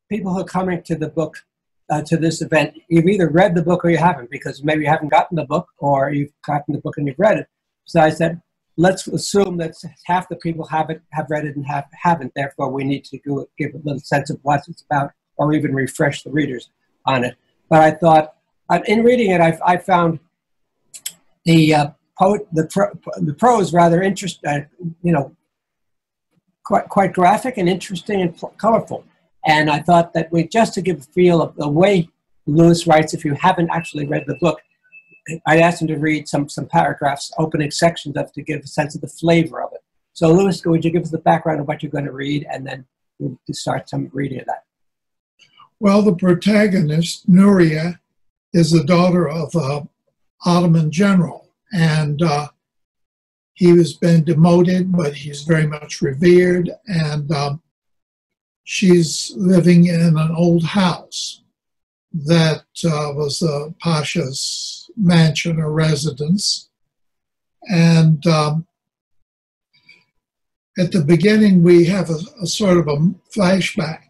people who are coming to the book, to this event, you've either read the book or you haven't, because maybe you haven't gotten the book, or you've gotten the book and you've read it. So I said, let's assume that half the people have read it and half haven't. Therefore, we need to give a little sense of what it's about, or even refresh the readers on it. But I thought, in reading it, I found the prose rather interesting, quite graphic and interesting and colorful. And I thought that just to give a feel of the way Louis writes, if you haven't actually read the book, I asked him to read some paragraphs, opening sections of, to give a sense of the flavor of it. So Louis, would you give us the background of what you're going to read, and then we'll start some reading of that. Well, the protagonist, Nuriye, is the daughter of an Ottoman general, and he has been demoted, but he's very much revered, and she's living in an old house that was the Pasha's mansion or residence. And at the beginning, we have a sort of a flashback.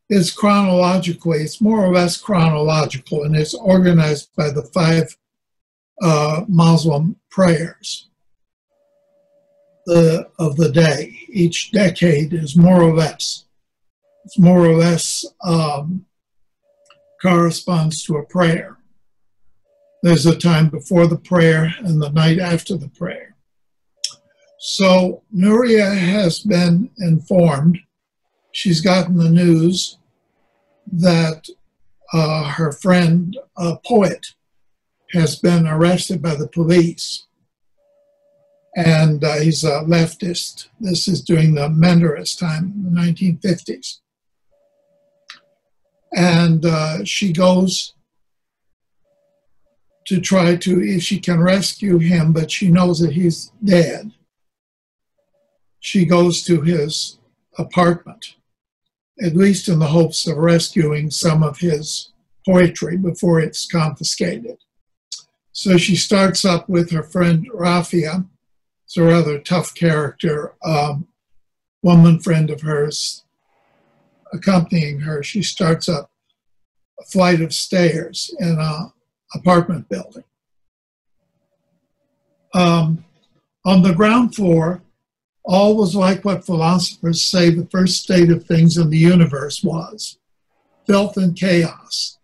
It's chronologically, it's more or less chronological, and it's organized by the 5 Muslim prayers of the day. Each decade is more or less. It's more or less corresponds to a prayer. There's a time before the prayer and the night after the prayer. So Nuriye has been informed. She's gotten the news that her friend, a poet, has been arrested by the police. And he's a leftist. This is during the Menderes time in the 1950s. And she goes to try to, if she can rescue him, but she knows that he's dead. She goes to his apartment, at least in the hopes of rescuing some of his poetry before it's confiscated. So she starts up with her friend Rafia. It's a rather tough character, woman friend of hers, accompanying her. She starts up a flight of stairs in an apartment building. On the ground floor, all was like what philosophers say the first state of things in the universe was: filth and chaos.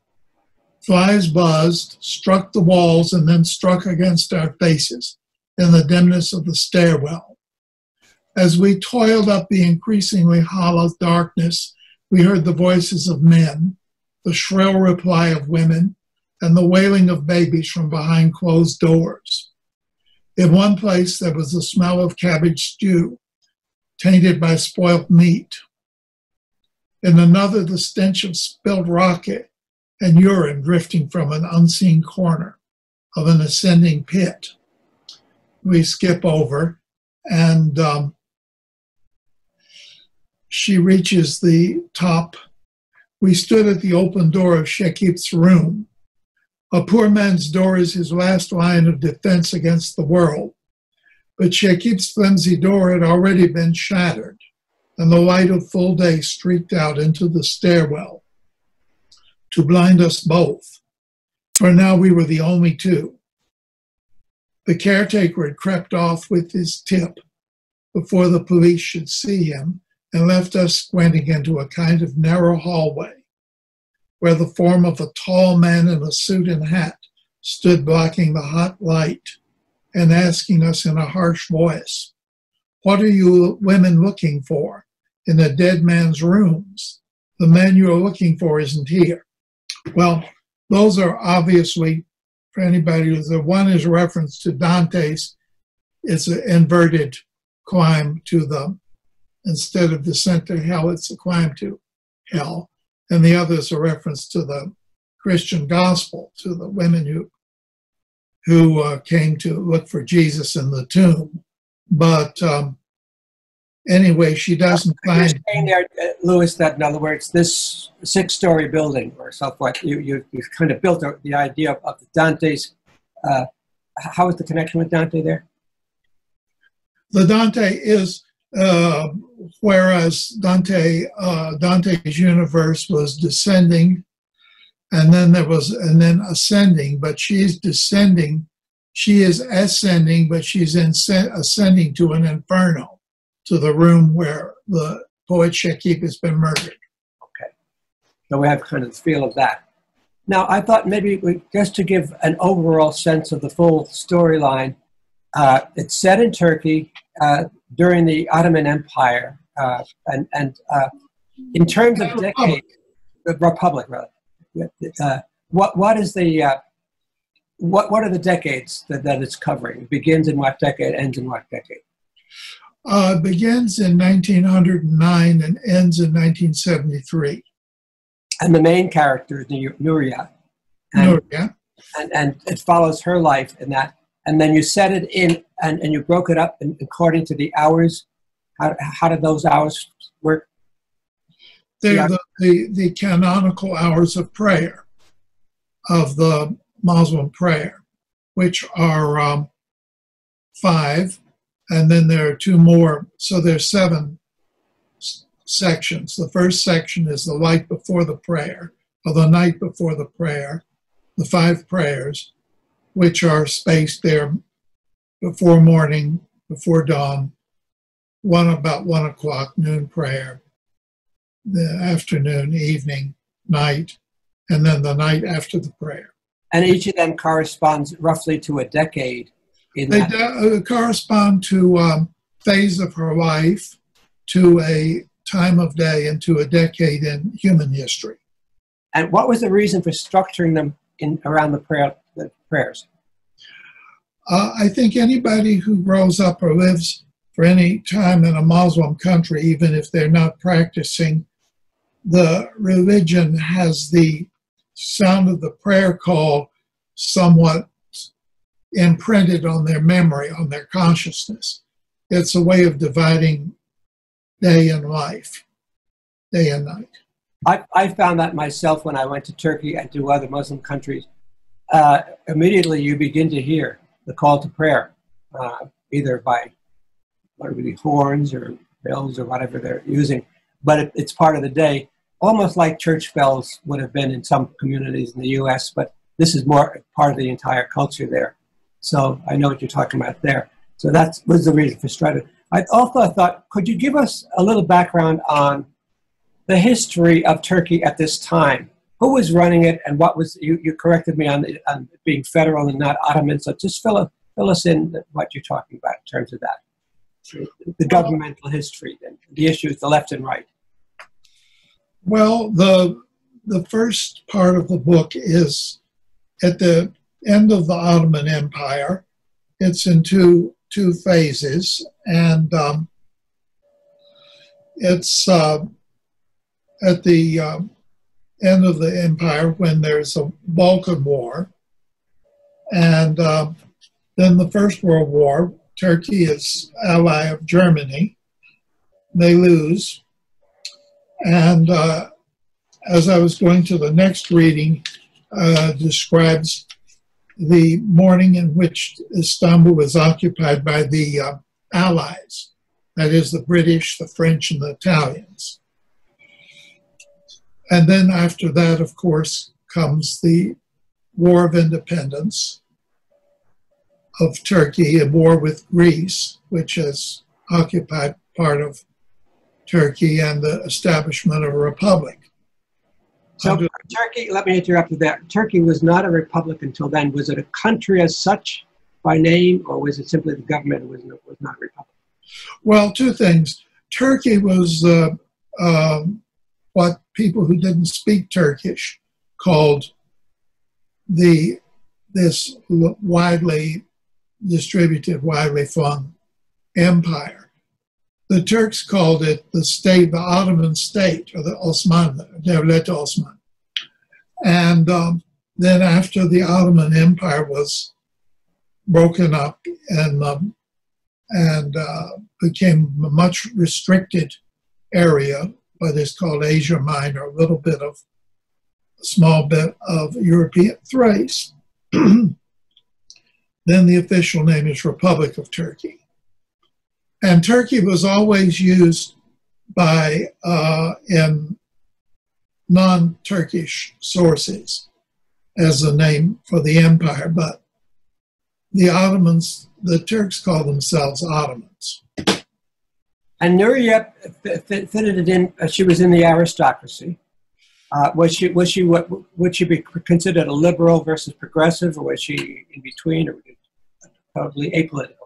Flies buzzed, struck the walls, and then struck against our faces in the dimness of the stairwell. As we toiled up the increasingly hollow darkness, we heard the voices of men, the shrill reply of women, and the wailing of babies from behind closed doors. In one place, there was the smell of cabbage stew, tainted by spoilt meat. In another, the stench of spilled rocket and urine drifting from an unseen corner of an ascending pit. We skip over, and she reaches the top. We stood at the open door of Shekip's room. A poor man's door is his last line of defense against the world. But Shekip's flimsy door had already been shattered, and the light of full day streaked out into the stairwell to blind us both, for now we were the only two. The caretaker had crept off with his tip before the police should see him, and left us squinting into a kind of narrow hallway where the form of a tall man in a suit and hat stood blocking the hot light and asking us in a harsh voice, "What are you women looking for in a dead man's rooms? The man you are looking for isn't here." Well, those are obviously, for anybody who's the one is a reference to Dante's, it's an inverted climb to the, instead of descent to hell, it's a climb to hell. And the other is a reference to the Christian gospel, to the women who came to look for Jesus in the tomb. But anyway, she doesn't find... You're saying there, Louis, that in other words, this 6-story building or so forth, you've kind of built the idea of Dante's... how is the connection with Dante there? The Dante is whereas Dante's universe was descending, and then ascending, but she's descending. She is ascending, but she's ascending to an inferno, to the room where the poet Shekip has been murdered. Okay, so we have kind of the feel of that. Now, I thought maybe just to give an overall sense of the full storyline, it's set in Turkey during the Ottoman Empire, and in terms of decade, the Republic, rather. What is the what are the decades that it's covering? It begins in what decade? Ends in what decade? Begins in 1909 and ends in 1973. And the main character is Nuriye. And it follows her life in that. And then you set it in, and you broke it up according to the hours. How did those hours work? They're the canonical hours of prayer, of the Muslim prayer, which are 5, and then there are 2 more. So there's 7 sections. The first section is the light before the prayer, or the night before the prayer, the 5 prayers, which are spaced there before morning, before dawn, about 1 o'clock, noon prayer, the afternoon, evening, night, and then the night after the prayer. And each of them corresponds roughly to a decade. They correspond to a phase of her life, to a time of day, and to a decade in human history. And what was the reason for structuring them around the prayers? I think anybody who grows up or lives for any time in a Muslim country, even if they're not practicing, the religion has the sound of the prayer call somewhat imprinted on their memory, on their consciousness. It's a way of dividing day and life, day and night. I found that myself when I went to Turkey and to other Muslim countries. Immediately you begin to hear the call to prayer, either by horns or bells or whatever they're using, but it's part of the day, almost like church bells would have been in some communities in the U.S., but this is more part of the entire culture there. So I know what you're talking about there. So that was the reason for structure. I also thought, could you give us a little background on the history of Turkey at this time? Who was running it, and what was, you corrected me on being federal and not Ottoman, so just fill us in what you're talking about in terms of that. The governmental history, and the issues, the left and right. Well, the first part of the book is at the end of the Ottoman Empire. It's in two phases, and it's at the end of the empire when there's a Balkan War, and then the First World War. Turkey is ally of Germany. They lose. And as I was going to the next reading, describes the morning in which Istanbul was occupied by the Allies, that is the British, the French, and the Italians. And then after that, of course, comes the War of Independence of Turkey, a war with Greece, which has occupied part of Turkey, and the establishment of a republic. So Turkey, let me interrupt you there. Turkey was not a republic until then. Was it a country as such by name, or was it simply the government was not a republic? Well, 2 things. Turkey was what people who didn't speak Turkish called this widely distributed, widely flung empire. The Turks called it the state, the Ottoman state, or the Osman, Devlet Osman. And then after the Ottoman Empire was broken up and became a much restricted area, what is called Asia Minor, a small bit of European Thrace, then the official name is Republic of Turkey. And Turkey was always used by in non-Turkish sources as a name for the empire, but the Ottomans, the Turks call themselves Ottomans. And Nuriye fitted it in. She was in the aristocracy. Was she what would she be considered a liberal versus progressive, or was she in between, or totally apolitical?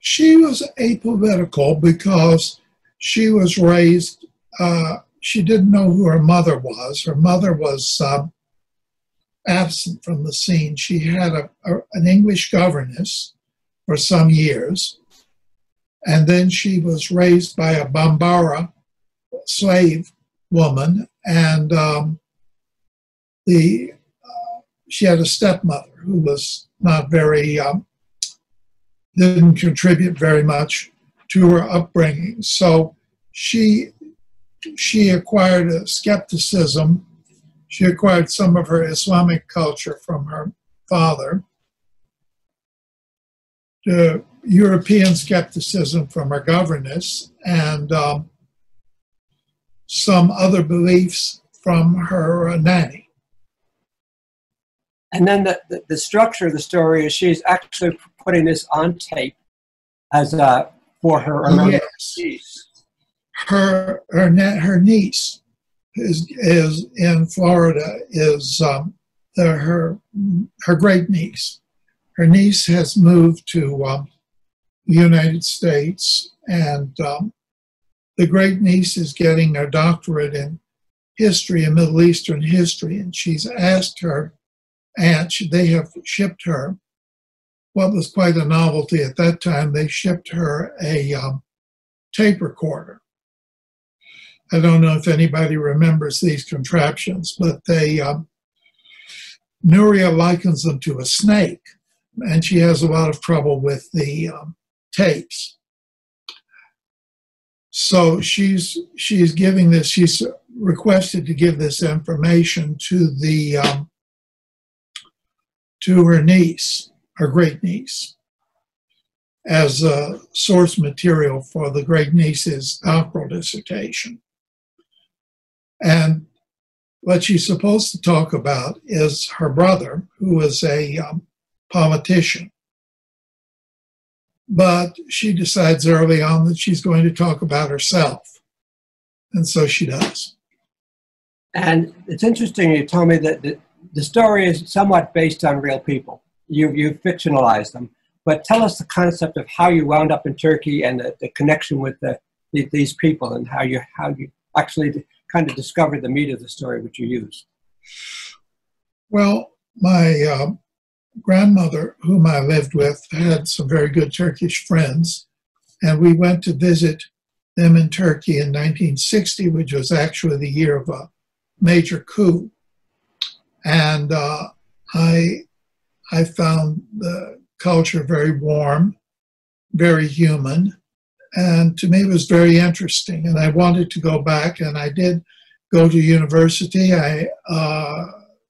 She was apolitical because she was raised. She didn't know who her mother was. Her mother was absent from the scene. She had an English governess for some years, and then she was raised by a Bambara slave woman, and she had a stepmother who was not very, didn't contribute very much to her upbringing. So she acquired a skepticism. She acquired some of her Islamic culture from her father, the European skepticism from her governess, and some other beliefs from her nanny. And then the structure of the story is she's actually putting this on tape as for her niece. Her niece is in Florida, is her great niece. Her niece has moved to the United States, and the great niece is getting her doctorate in history and Middle Eastern history, and she's asked her aunt, they have shipped her, what was quite a novelty at that time, they shipped her a tape recorder. I don't know if anybody remembers these contraptions, but Nuriye likens them to a snake, and she has a lot of trouble with the tapes. So she's giving this, she's requested to give this information to to her niece, her great niece, as a source material for the great niece's doctoral dissertation. And what she's supposed to talk about is her brother, who is a politician. But she decides early on that she's going to talk about herself. And so she does. And it's interesting you told me that the story is somewhat based on real people. You fictionalized them. But tell us the concept of how you wound up in Turkey and the connection with these people, and how you actually kind of discovered the meat of the story which you used. Well, my grandmother, whom I lived with, had some very good Turkish friends, and we went to visit them in Turkey in 1960, which was actually the year of a major coup. And I found the culture very warm, very human, and to me it was very interesting. And I wanted to go back, and I did go to university. I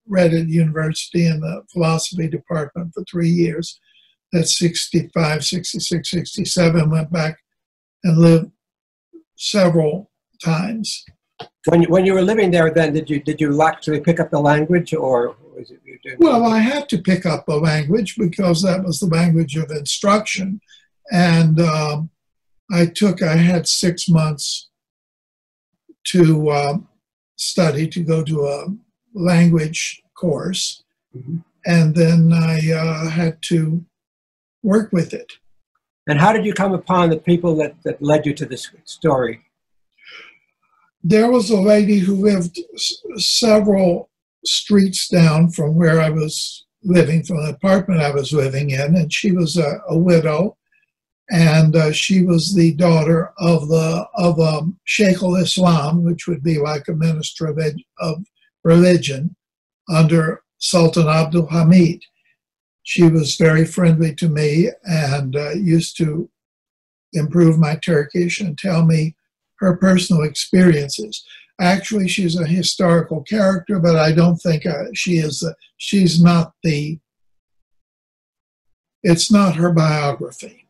read at university in the philosophy department for 3 years. That's 65, 66, 67, went back and lived several times. When you were living there, then did you actually pick up the language, or was it you doing? Well, I had to pick up the language because that was the language of instruction, and I had 6 months to study, to go to a language course, mm-hmm. And then I had to work with it. And how did you come upon the people that led you to this story? There was a lady who lived several streets down from where I was living, from the apartment I was living in, and she was a widow, and she was the daughter of Sheikh al-Islam, which would be like a minister of religion under Sultan Abdul Hamid. She was very friendly to me and used to improve my Turkish and tell me her personal experiences. Actually, she's a historical character, but I don't think she's not it's not her biography.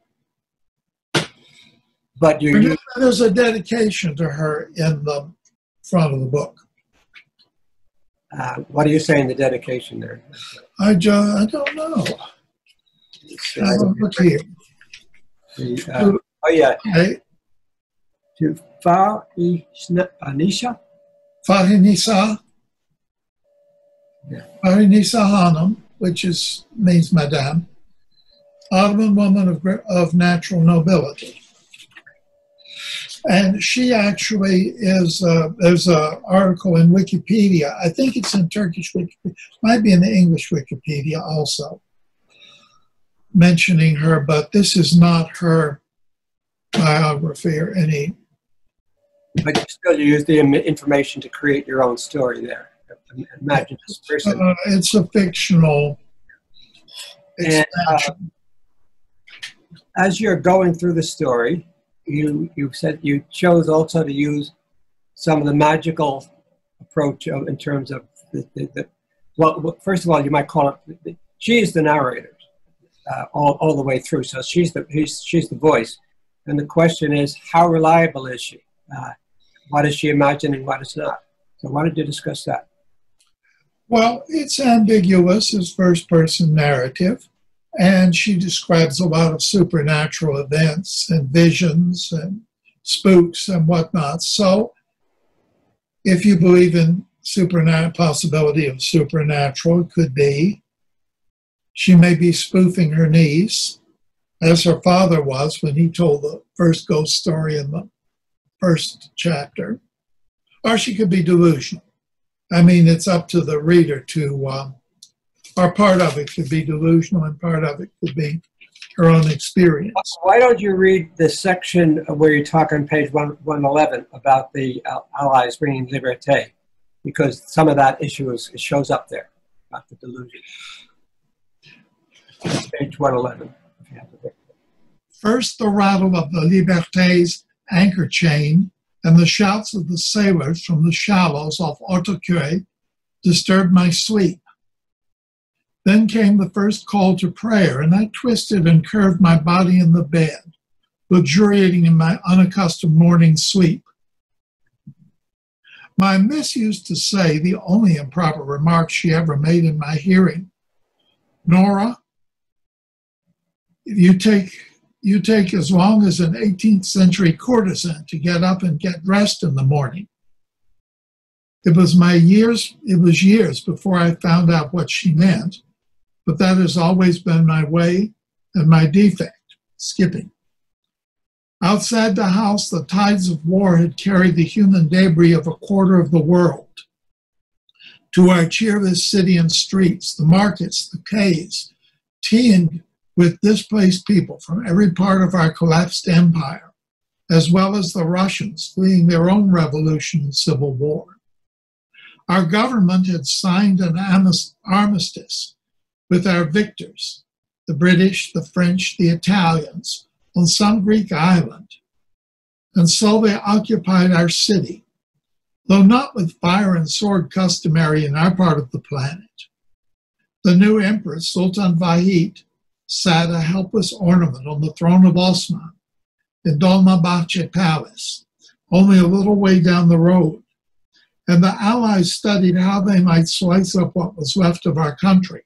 But you use, there's a dedication to her in the front of the book. what do you say in the dedication there? I don't know. Have a look here. Oh yeah, Okay. to Anisha. Fahinisa. Yeah. Fahinisa Hanum, which means Madame, Ottoman woman of natural nobility. And she actually is, there's an article in Wikipedia, I think it's in Turkish Wikipedia, might be in the English Wikipedia also, mentioning her, but this is not her biography or any. But still you use the information to create your own story there. Imagine this person. It's a fictional expansion. As you're going through the story, you said you chose also to use some of the magical approach in terms of well, first of all, you might call it, she is the narrator all the way through. So she's the voice. And the question is, how reliable is she? What is she imagining, what is not? So why don't you discuss that? Well, it's ambiguous as first-person narrative, and she describes a lot of supernatural events and visions and spooks and whatnot. So if you believe in possibility of supernatural, it could be. She may be spoofing her niece, as her father was when he told the first ghost story in the first chapter. Or she could be delusional. I mean, it's up to the reader to, or part of it could be delusional and part of it could be her own experience. Why don't you read the section where you talk on page 111 about the Allies bringing liberté? Because some of that issue shows up there, about the delusion. It's page 111. If you have it. First, the rattle of the Liberté's anchor chain and the shouts of the sailors from the shallows off Ortaköy disturbed my sleep. Then came the first call to prayer, and I twisted and curved my body in the bed, luxuriating in my unaccustomed morning sleep. My miss used to say the only improper remark she ever made in my hearing, "Nora, you take as long as an 18th century courtesan to get up and get dressed in the morning." It was years before I found out what she meant, but that has always been my way and my defect, skipping. Outside the house, the tides of war had carried the human debris of a quarter of the world to our cheerless city and streets, the markets, the quays, teemed with displaced people from every part of our collapsed empire, as well as the Russians fleeing their own revolution and civil war. Our government had signed an armistice with our victors, the British, the French, the Italians, on some Greek island, and so they occupied our city, though not with fire and sword customary in our part of the planet. The new empress, Sultan Vahid, sat a helpless ornament on the throne of Osman in Dolmabahce Palace, only a little way down the road, and the Allies studied how they might slice up what was left of our country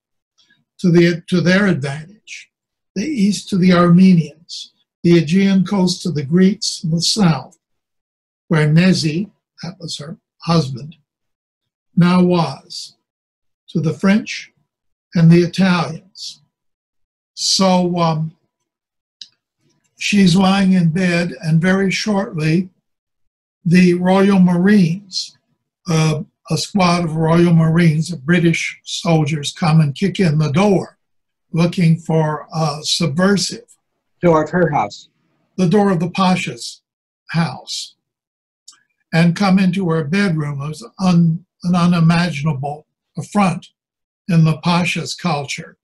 to their advantage, the east to the Armenians, the Aegean coast to the Greeks, and the south, where Nezi, that was her husband, now was, to the French and the Italians. So she's lying in bed, and very shortly, the Royal Marines, a squad of Royal Marines, of British soldiers, come and kick in the door, looking for a subversive. Door of her house. The door of the Pasha's house, and come into her bedroom. It was an unimaginable affront in the Pasha's culture.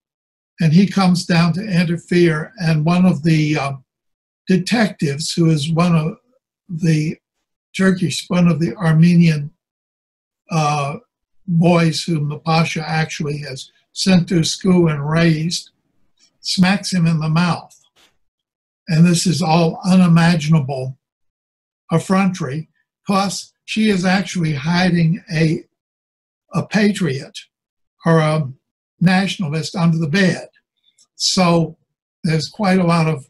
And he comes down to interfere, and one of the detectives, who is one of the Armenian boys whom the Pasha actually has sent to school and raised, smacks him in the mouth. and this is all unimaginable effrontery. Plus, she is actually hiding a patriot or a nationalist under the bed. So there's quite a lot of...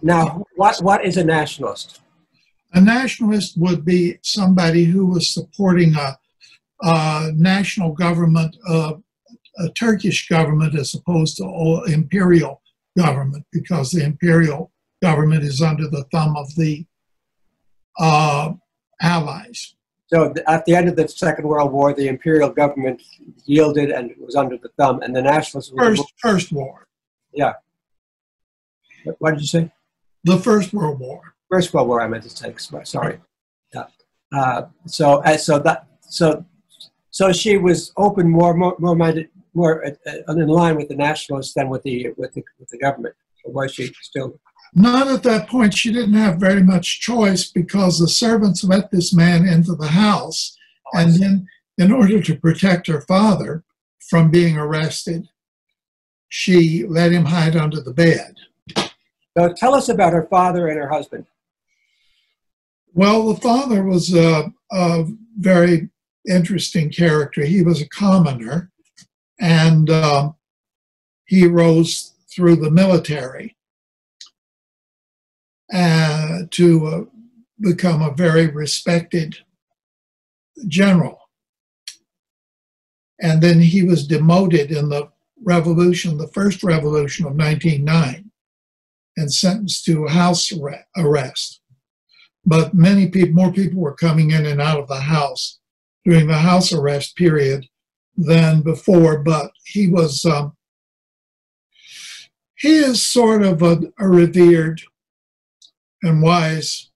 now, what is a nationalist? A nationalist would be somebody who was supporting a national government, a Turkish government, as opposed to imperial government, because the imperial government is under the thumb of the Allies. So at the end of the Second World War, the imperial government yielded and was under the thumb, and the nationalists... First war. Yeah. What did you say? The First World War. First World War, I meant to say. Sorry. Yeah. So she was open, more minded, more in line with the nationalists than with the government. Or was she still? Not at that point. She didn't have very much choice, because the servants let this man into the house, and then, in order to protect her father from being arrested, she let him hide under the bed. So tell us about her father and her husband. Well, the father was a very interesting character. He was a commoner, and he rose through the military to become a very respected general. And then he was demoted in the revolution, the first revolution of 1909, and sentenced to house arrest. But more people were coming in and out of the house during the house arrest period than before. But he was, he is sort of a revered and wise,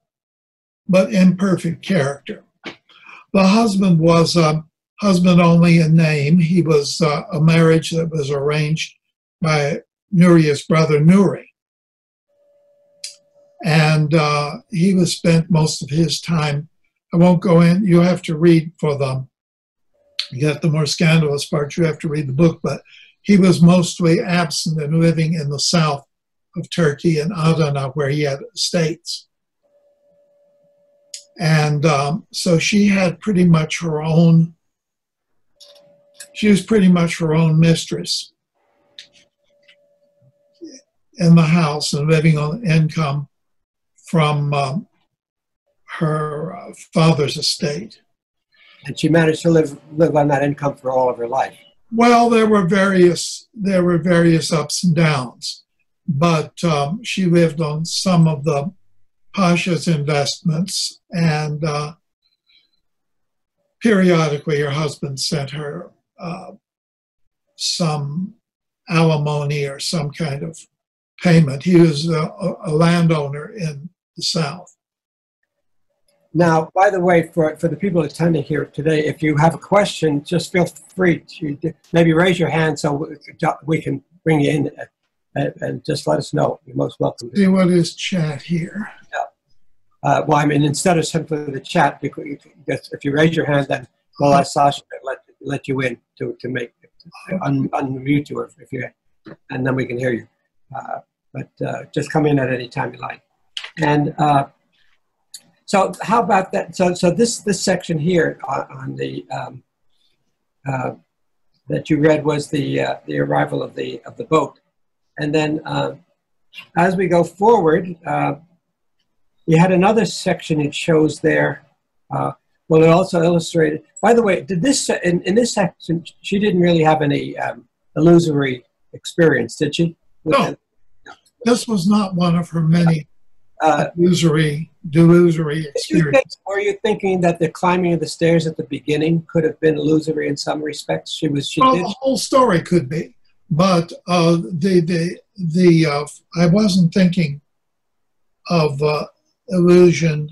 but imperfect character. The husband was husband only in name. He was a marriage that was arranged by Nuriye's brother Nuriye. And he was spent most of his time, I won't go in, you have to read for them. You get the more scandalous parts, you have to read the book, but he was mostly absent and living in the south of Turkey in Adana, where he had estates. And so she had pretty much her own, she was pretty much her own mistress in the house and living on income from her father's estate. And she managed to live on that income for all of her life. Well, there were various ups and downs, but she lived on some of the Pasha's investments, and periodically her husband sent her some alimony or some kind of payment. He was a landowner in the south. Now, by the way, for the people attending here today, if you have a question, just feel free to maybe raise your hand so we can bring you in and just let us know. You're most welcome. See what is chat here. Yeah. Well, I mean, instead of simply the chat, if you raise your hand, then we'll ask Sasha to let you in to unmute you if you, and then we can hear you. But just come in at any time you like. And so how about that? So this section here on the that you read was the arrival of the boat, and then as we go forward, you had another section it shows there. Well, it also illustrated. By the way, did this in this section she didn't really have any illusory experience, did she? No, this was not one of her many delusory experiences. Were you thinking that the climbing of the stairs at the beginning could have been illusory in some respects? She did. The whole story could be, but I wasn't thinking of illusion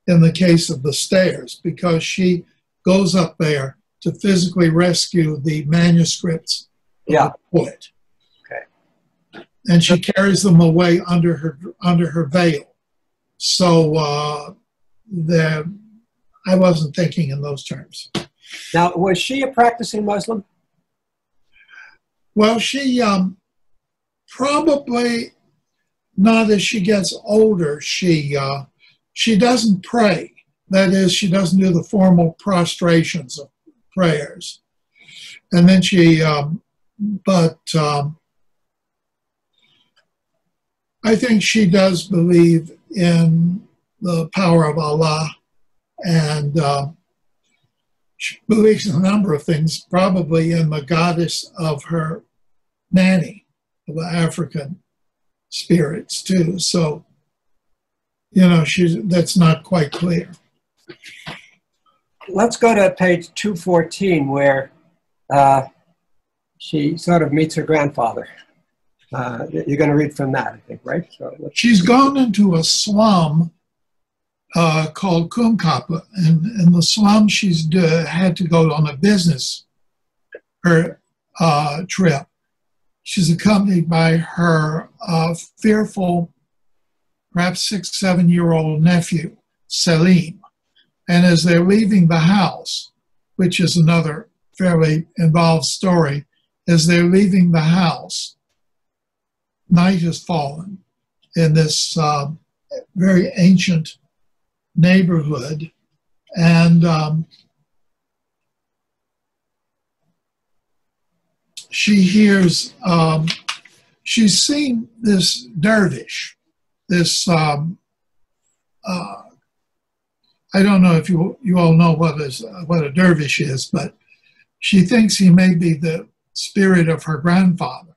in the case of the stairs, because she goes up there to physically rescue the manuscripts of the poet. And she carries them away under her veil. So I wasn't thinking in those terms. Now, was she a practicing Muslim? Well, she Probably not. As she gets older, she doesn't pray. That is, she doesn't do the formal prostrations of prayers. And then I think she does believe in the power of Allah, and she believes in a number of things, probably in the goddess of her nanny, of the African spirits too. So, that's not quite clear. Let's go to page 214, where she sort of meets her grandfather. You're going to read from that, I think, right? So she's gone into a slum called Kumkapı, and in the slum she's had to go on a business trip. She's accompanied by her fearful, perhaps 6-7-year-old nephew, Selim. And as they're leaving the house, which is another fairly involved story, as they're leaving the house, night has fallen in this very ancient neighborhood, and she hears, she's seen this dervish, this, I don't know if you all know what a dervish is, but she thinks he may be the spirit of her grandfather.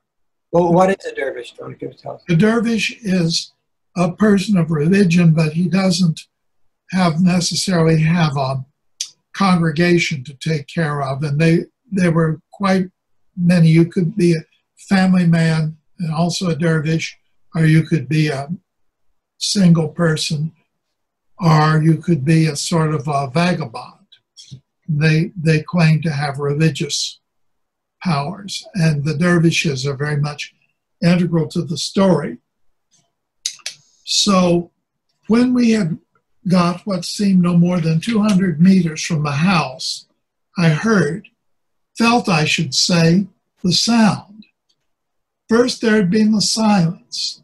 Well, what is a dervish? Don't you tell us? A dervish is a person of religion, but he doesn't necessarily have a congregation to take care of. And there were quite many. You could be a family man and also a dervish, or you could be a single person, or you could be a sort of a vagabond. They claim to have religious powers, and the dervishes are very much integral to the story. So when we had got what seemed no more than 200 meters from the house, I felt I should say, the sound. First there had been the silence,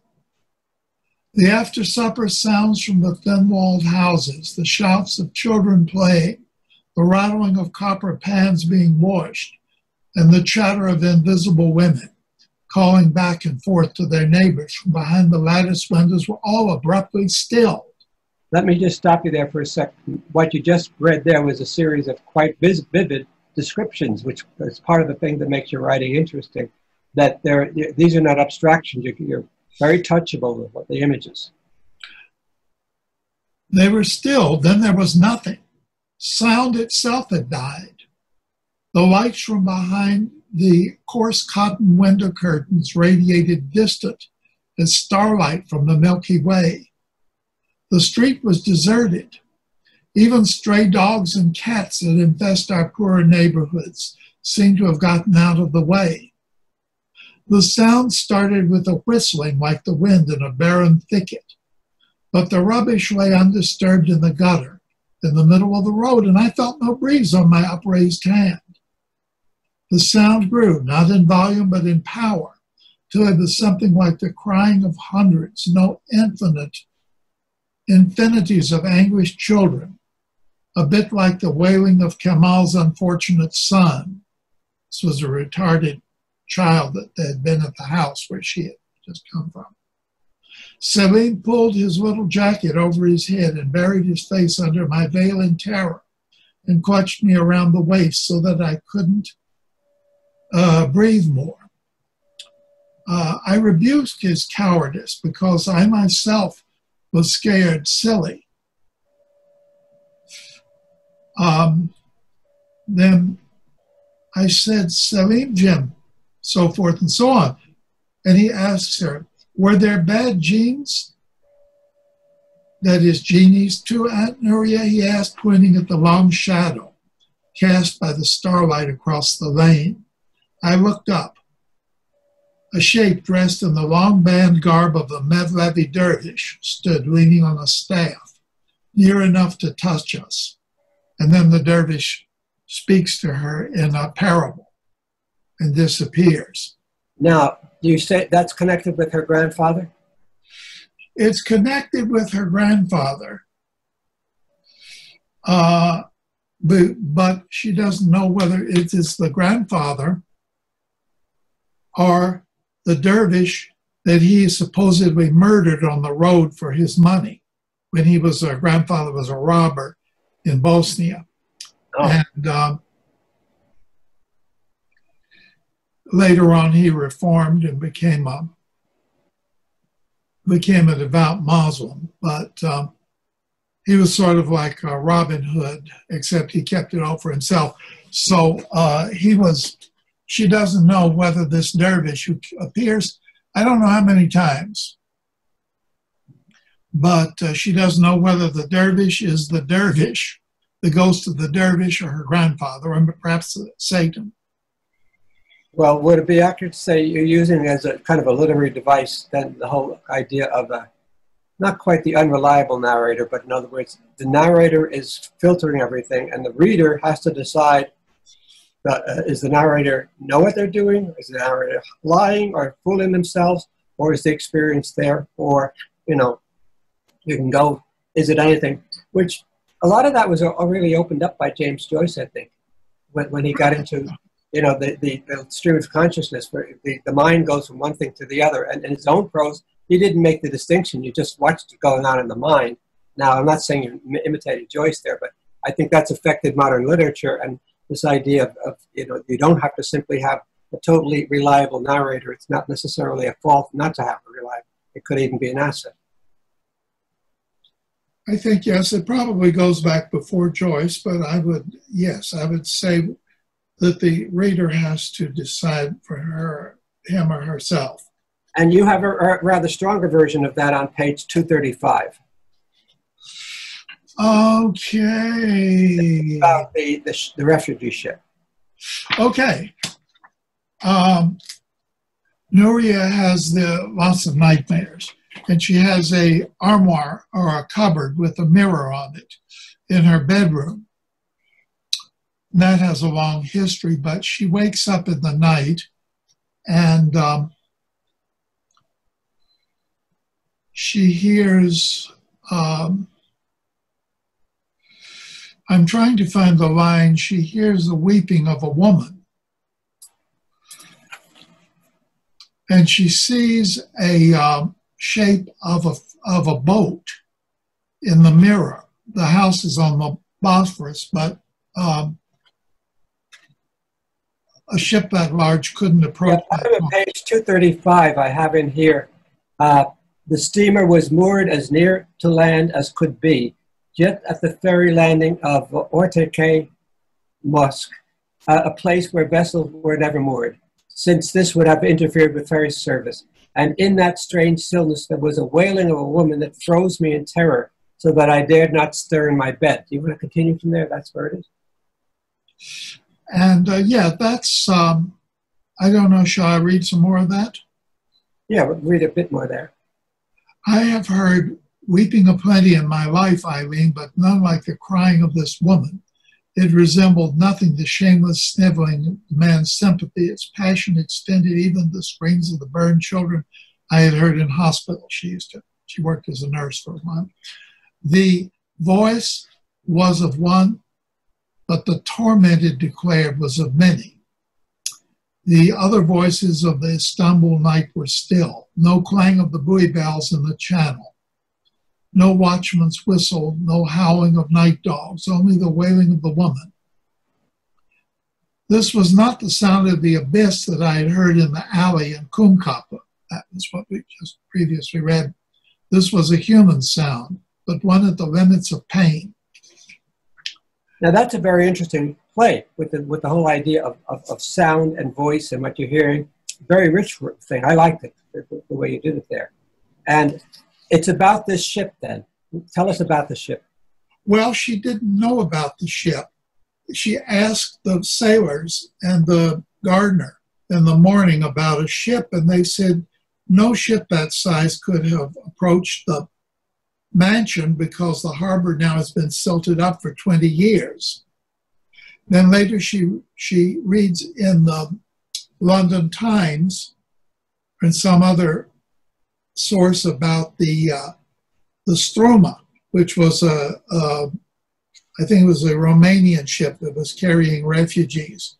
the after-supper sounds from the thin-walled houses, the shouts of children playing, the rattling of copper pans being washed, and the chatter of invisible women calling back and forth to their neighbors from behind the lattice windows were all abruptly stilled. Let me just stop you there for a second. What you just read there was a series of quite vivid descriptions, which is part of the thing that makes your writing interesting, that these are not abstractions. You're very touchable with the images. They were still, then there was nothing. Sound itself had died. The lights from behind the coarse cotton window curtains radiated distant as starlight from the Milky Way. The street was deserted. Even stray dogs and cats that infest our poorer neighborhoods seemed to have gotten out of the way. The sound started with a whistling like the wind in a barren thicket, but the rubbish lay undisturbed in the gutter in the middle of the road, and I felt no breeze on my upraised hand. The sound grew, not in volume, but in power, till it was something like the crying of hundreds, no infinities of anguished children, a bit like the wailing of Kemal's unfortunate son. This was a retarded child that had been at the house where she had just come from. Selim pulled his little jacket over his head and buried his face under my veil in terror and clutched me around the waist so that I couldn't breathe more. I rebuked his cowardice because I myself was scared silly. Then I said, Selim, Jim, so forth and so on. And he asks her, were there bad genes? That is, genies too, Aunt Nuriye? He asked, pointing at the long shadow cast by the starlight across the lane. I looked up. A shape dressed in the long band garb of a Mevlevi dervish stood leaning on a staff, near enough to touch us. And then the dervish speaks to her in a parable and disappears. Now, you say that's connected with her grandfather? It's connected with her grandfather, but she doesn't know whether it is the grandfather or the dervish that he supposedly murdered on the road for his money when her grandfather was a robber in Bosnia. Oh. And later on he reformed and became a devout Muslim, but he was sort of like Robin Hood, except he kept it all for himself. So she doesn't know whether this dervish who appears, I don't know how many times, but she doesn't know whether the dervish is the dervish, the ghost of the dervish, or her grandfather, or perhaps Satan. Well, would it be accurate to say you're using it as a kind of a literary device, then the whole idea of not quite the unreliable narrator, but in other words, the narrator is filtering everything, and the reader has to decide, is the narrator know what they're doing? Is the narrator lying or fooling themselves? Or is the experience there? Or, you can go, is it anything? Which a lot of that was really opened up by James Joyce, I think, when he got into the stream of consciousness, where the mind goes from one thing to the other. And in his own prose, he didn't make the distinction. You just watched it going on in the mind. Now, I'm not saying you imitated Joyce there, but I think that's affected modern literature. And this idea of you don't have to simply have a totally reliable narrator. It's not necessarily a fault not to have a reliable. It could even be an asset. I think, yes, it probably goes back before Joyce, but I would say that the reader has to decide for him or herself. And you have a rather stronger version of that on page 235. Okay. About the refugee ship. Okay. Nuriye has lots of nightmares, and she has a armoire or a cupboard with a mirror on it in her bedroom. That has a long history, but she wakes up in the night and she hears, I'm trying to find the line, she hears the weeping of a woman. And she sees a shape of a boat in the mirror. The house is on the Bosporus, but a ship that large couldn't approach. Yeah, page 235, I have in here, the steamer was moored as near to land as could be, just at the ferry landing of Ortake Mosque, a place where vessels were never moored, since this would have interfered with ferry service. And in that strange stillness, there was a wailing of a woman that froze me in terror, so that I dared not stir in my bed. Do you want to continue from there? That's where it is. And yeah, that's, I don't know, shall I read some more of that? Yeah, we'll read a bit more there. I have heard weeping aplenty in my life, Eileen, but none like the crying of this woman. It resembled nothing the shameless sniveling of man's sympathy. Its passion extended even the screams of the burned children I had heard in hospital. She worked as a nurse for a while. The voice was of one, but the tormented declared was of many. The other voices of the Istanbul night were still. No clang of the buoy bells in the channel. No watchman's whistle, no howling of night dogs, only the wailing of the woman. This was not the sound of the abyss that I had heard in the alley in Kumkapı. That was what we just previously read. This was a human sound, but one at the limits of pain. Now that's a very interesting play with the whole idea of sound and voice and what you're hearing. Very rich thing. I liked it, the way you did it there. And it's about this ship then. Tell us about the ship. Well, she didn't know about the ship. She asked the sailors and the gardener in the morning about a ship, and they said no ship that size could have approached the mansion because the harbor now has been silted up for 20 years. Then later she reads in the London Times in some other source about the Stroma, which was I think it was a Romanian ship that was carrying refugees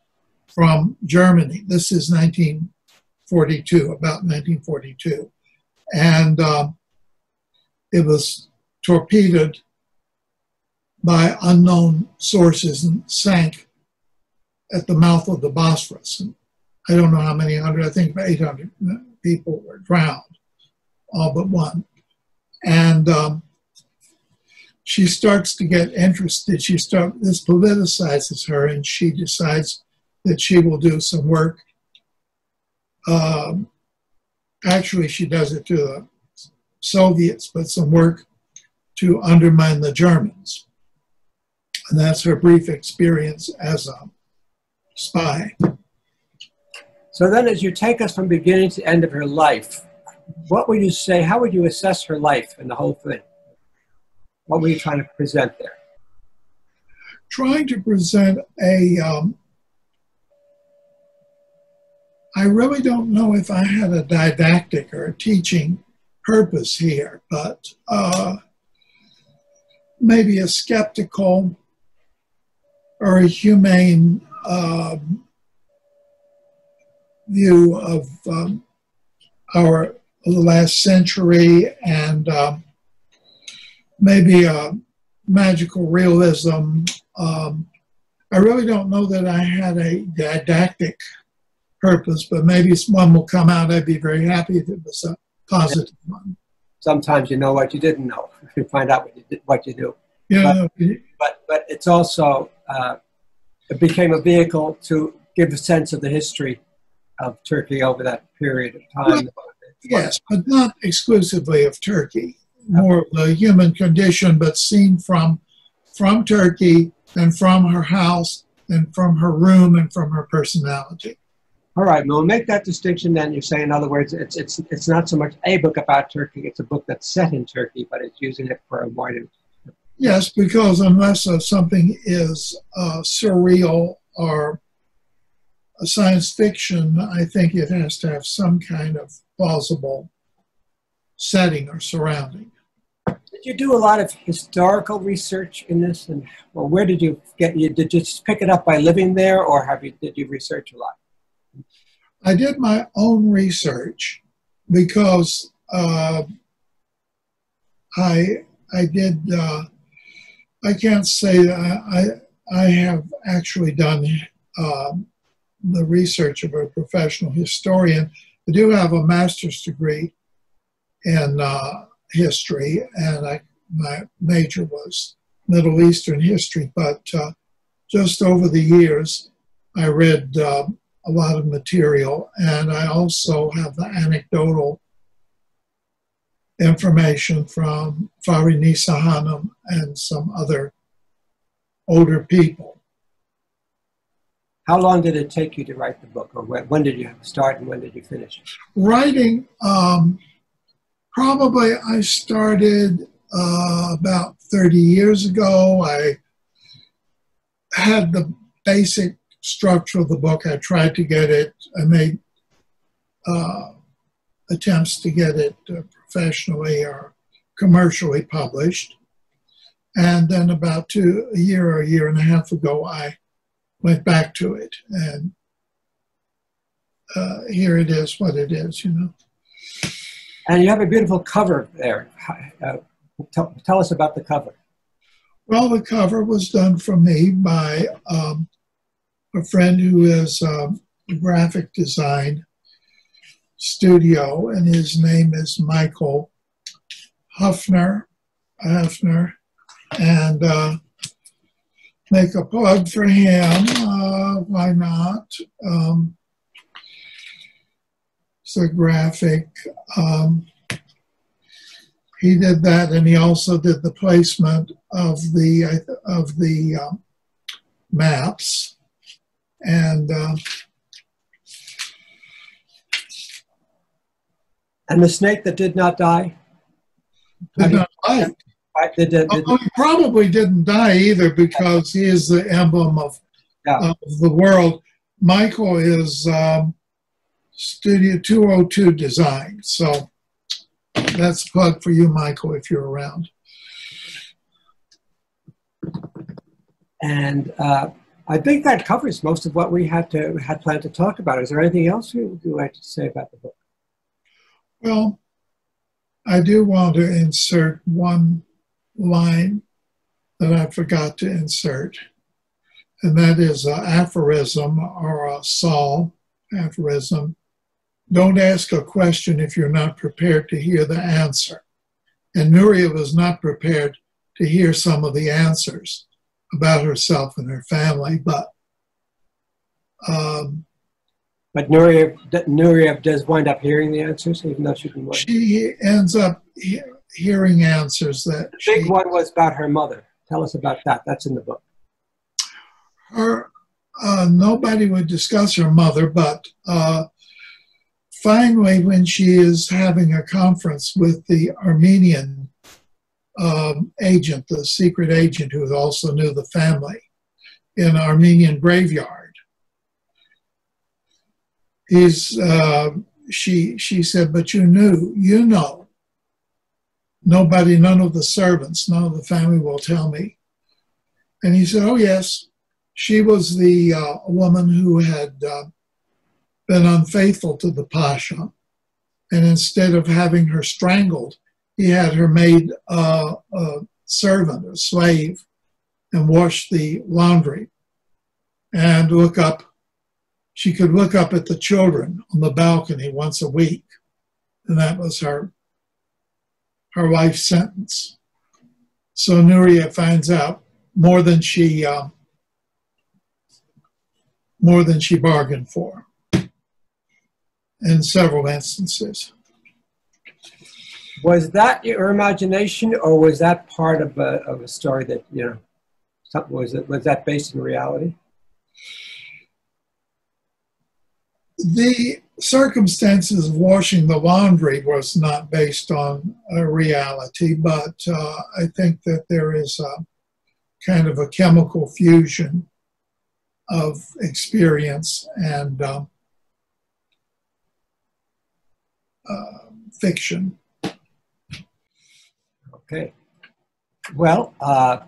from Germany. This is 1942, about 1942. And it was torpedoed by unknown sources and sank at the mouth of the Bosporus. And I don't know how many hundred, I think 800 people were drowned, all but one. And she starts to get interested. This politicizes her, and she decides that she will do some work. Actually, she does it to the Soviets, but some work to undermine the Germans. And that's her brief experience as a spy. So then, as you take us from beginning to end of her life, what would you say, how would you assess her life and the whole thing? What were you trying to present there? Trying to present I really don't know if I had a didactic or a teaching purpose here, but maybe a skeptical or a humane view of the last century, and maybe a magical realism. I really don't know that I had a didactic purpose, but maybe one will come out. I'd be very happy if it was a positive one. Sometimes you know what you didn't know. You find out what you knew. Yeah. But it's also, it became a vehicle to give a sense of the history of Turkey over that period of time. Well, yes, but not exclusively of Turkey. More of the human condition, but seen from Turkey and from her house and from her room and from her personality. All right, we'll make that distinction then. You say, in other words, it's not so much a book about Turkey, it's a book that's set in Turkey, but it's using it for a wider... Yes, because unless something is surreal or a science fiction, I think it has to have some kind of plausible setting or surrounding. Did you do a lot of historical research in this? And well, where did you get, did you just pick it up by living there, or did you research a lot? I did my own research because I can't say that I have actually done the research of a professional historian. I do have a master's degree in history, and my major was Middle Eastern history, but just over the years I read a lot of material, and I also have the anecdotal information from Farinisa Hanım and some other older people. How long did it take you to write the book, or when did you start and when did you finish? Writing, probably I started about 30 years ago. I had the basic structure of the book. I tried to get it, I made attempts to get it professionally or commercially published. And then about a year and a half ago, I went back to it. And here it is, what it is, you know. And you have a beautiful cover there. Tell us about the cover. Well, the cover was done for me by a friend who is a graphic design studio, and his name is Michael Huffner, and make a plug for him. Why not? It's a graphic. He did that, and he also did the placement of the maps. And the snake that did not die? Did not die. He probably didn't die either, because he is the emblem of the world. Michael is Studio 202 design. So that's a plug for you, Michael, if you're around. And I think that covers most of what we had planned to talk about. Is there anything else you would like to say about the book? Well, I do want to insert one line that I forgot to insert, and that is an aphorism or a Saul aphorism. Don't ask a question if you're not prepared to hear the answer. And Nuriye was not prepared to hear some of the answers about herself and her family, but Nuriye does wind up hearing the answers, even though she didn't want. She ends up hearing answers that the big one was about her mother. Tell us about that. That's in the book. Nobody would discuss her mother, but finally, when she is having a conference with the Armenian agent, the secret agent who also knew the family, in an Armenian graveyard, she said, but you know, nobody, none of the servants, none of the family will tell me. And he said, oh yes, she was the woman who had been unfaithful to the Pasha. And instead of having her strangled, he had her made a servant, a slave, and wash the laundry and look up. She could look up at the children on the balcony once a week. And that was her life sentence. So Nuriye finds out more than she bargained for in several instances. Was that your imagination, or was that part of a story that, you know, something, was that based in reality? The circumstances of washing the laundry was not based on a reality, but I think that there is a kind of a chemical fusion of experience and fiction. Okay. Well, I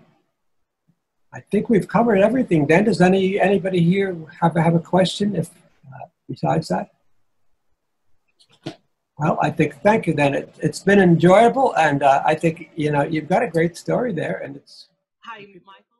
think we've covered everything. Then, does anybody here have a question? If besides that, well, I think thank you. Then it's been enjoyable, and I think, you know, you've got a great story there, and it's. Hi, Michael.